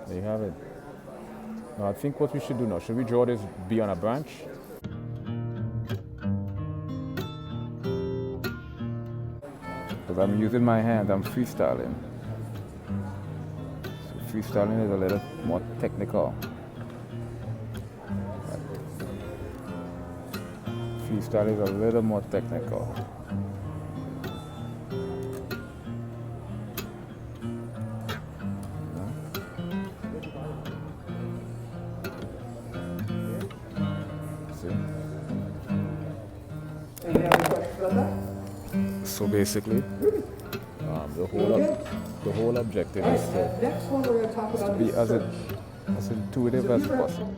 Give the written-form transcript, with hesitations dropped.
There you have it. Now I think what we should do now, should we draw this B on a branch? Because I'm using my hand, I'm freestyling. So freestyling is a little more technical. Freestyle is a little more technical. So basically, the whole objective is to be as intuitive as possible.